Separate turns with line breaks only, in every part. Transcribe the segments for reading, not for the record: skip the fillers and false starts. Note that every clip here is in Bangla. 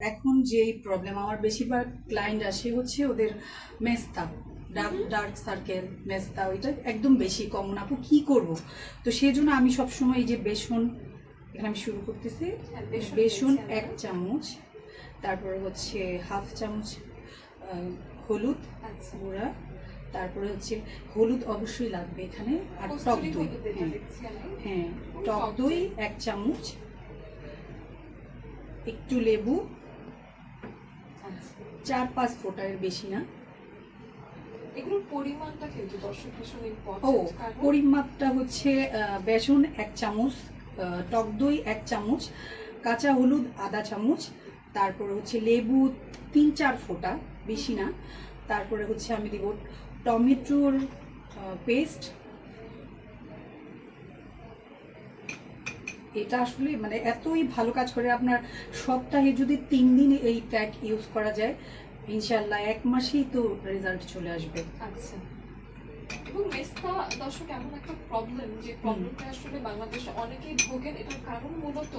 এখন যেই প্রবলেম আমার বেশিরভাগ ক্লায়েন্ট আসে হচ্ছে ওদের মেস্তা ডার্ক সার্কেল মেস্তা ওইটা একদম বেশি কমন। আপু কী করবো? তো সেই জন্য আমি সবসময় এই যে বেসন, এখানে আমি শুরু করতেছি। বেসন 1 চামচ, তারপরে হচ্ছে হাফ চামচ হলুদ গুঁড়া, তারপরে হচ্ছে হলুদ অবশ্যই লাগবে এখানে, আর টক দই। হ্যাঁ, টক দই 1 চামচ, একটু লেবু 4-5 ফোঁটার বেশি না।
এগুলোর পরিমাণটা কিন্তু দর্শক ভীষণ
ও
ইম্পর্টেন্ট।
পরিমাপটা হচ্ছে বেসন 1 চামচ, টক দই 1 চামচ, কাঁচা হলুদ আধা চামচ, তারপরে হচ্ছে লেবু 3-4 ফোঁটা, বেশি না। তারপরে হচ্ছে আমি দিব টমেটোর পেস্ট। এটা আসলে মানে এতই ভালো কাজ করে, আপনার সপ্তাহে যদি 3 দিন এই প্যাক ইউজ করা যায় ইনশাল্লাহ 1 মাসেই তো রেজাল্ট চলে আসবে।
আচ্ছা, এবং মেস্তা দর্শক এমন একটা প্রবলেম, যে প্রবলেমটা আসলে বাংলাদেশে অনেকেই ভোগেন। এটার কারণ মূলত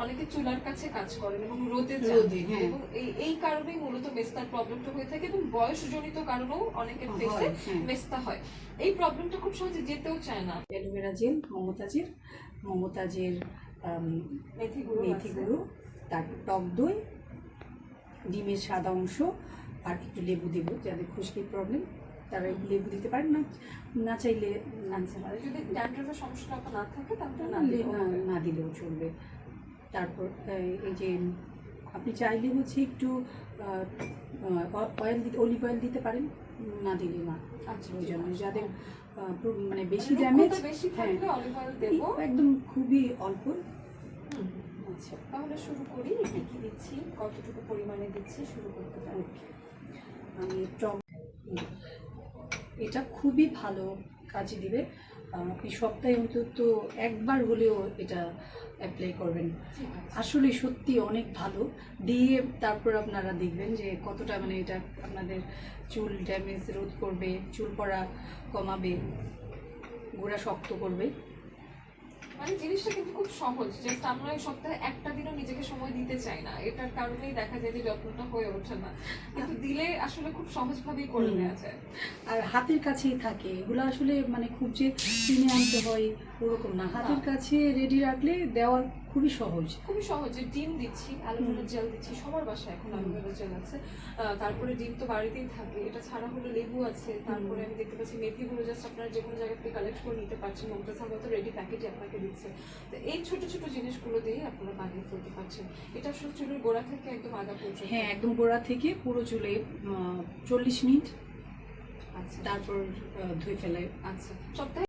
অনেকে চুলার কাছে কাজ করেন এবং রোদে যান, এবং এই কারণেই মূলত মেস্তার প্রবলেমটা হয়ে থাকে, এবং বয়সজনিত কারণেও অনেকের ফেসে মেস্তা হয়। এই প্রবলেমটা খুব সহজে যেতেও চায় না।
অ্যালোভেরা জেল, মমতাজের মেথি গুঁড়ো, তারপর টক দই, ডিমের সাদা অংশ, আর একটু লেবু দেবো। যাদের খুশকির প্রবলেম তারা লেবু দিতে পারেন, না চাইলে
যদি ড্যান্ড্রফের সমস্যাটা না থাকে তাহলে
না দিলেও চলবে। তারপর এই যে আপনি চাইলে হচ্ছে একটু অয়েল দিতে, অলিভ অয়েল দিতে পারেন, না দিলে না।
আচ্ছা,
ওই জন্য যাদের মানে বেশি ড্যামেজ, হ্যাঁ একদম খুবই অল্প।
আচ্ছা, তাহলে শুরু করি। কি দিচ্ছি, কতটুকু পরিমাণে দিচ্ছি, শুরু করতে পারি।
আমি এটা খুবই ভালো কাজে দিবে। আপনি সপ্তাহে অন্তত একবার হলেও এটা অ্যাপ্লাই করবেন। আসলে সত্যি অনেক ভালো দিয়ে তারপর আপনারা দেখবেন যে কতটা মানে এটা আপনাদের চুল ড্যামেজ রোধ করবে, চুল পড়া কমাবে, গোড়া শক্ত করবে।
মানে জিনিসটা কিন্তু খুব সহজ, জাস্ট আমরা এই সপ্তাহে একটা দিনও নিজেকে সময় দিতে চাই না। এটার কারণেই দেখা যায় যে যত্নটা হয়ে ওঠে না, কিন্তু দিলে আসলে খুব সহজভাবেই করে নেওয়া যায়,
আর হাতের কাছেই থাকে। এগুলো আসলে মানে খুব যে কিনে আনতে হয় ওরকম না, হাতের কাছে রেডি রাখলে দেওয়া খুবই সহজ।
খুবই সহজে। ডিম দিচ্ছি, অ্যালোভেরা জেল দিচ্ছি, সবার বাসায় এখন অ্যালোভেরা জেল আছে। তারপরে ডিম তো বাড়িতেই থাকে, এটা ছাড়া হলো লেবু আছে। তারপরে আমি দেখতে পাচ্ছি মেথিগুলো জাস্ট আপনারা যে কোনো জায়গা থেকে কালেক্ট করে নিতে পারছেন, মমতাজ আহমেদ তো রেডি প্যাকেটে আপনাকে দিচ্ছে। তো এই ছোট ছোট জিনিসগুলো দিয়ে আপনারা বানিয়ে ফেলতে পারছেন। এটা আসলে চুলের গোড়া থেকে একদম আগা পর্যন্ত।
হ্যাঁ, একদম গোড়া থেকে পুরো চুলে 40 মিনিট।
আচ্ছা,
তারপর ধুয়ে ফেলে।
আচ্ছা, সপ্তাহে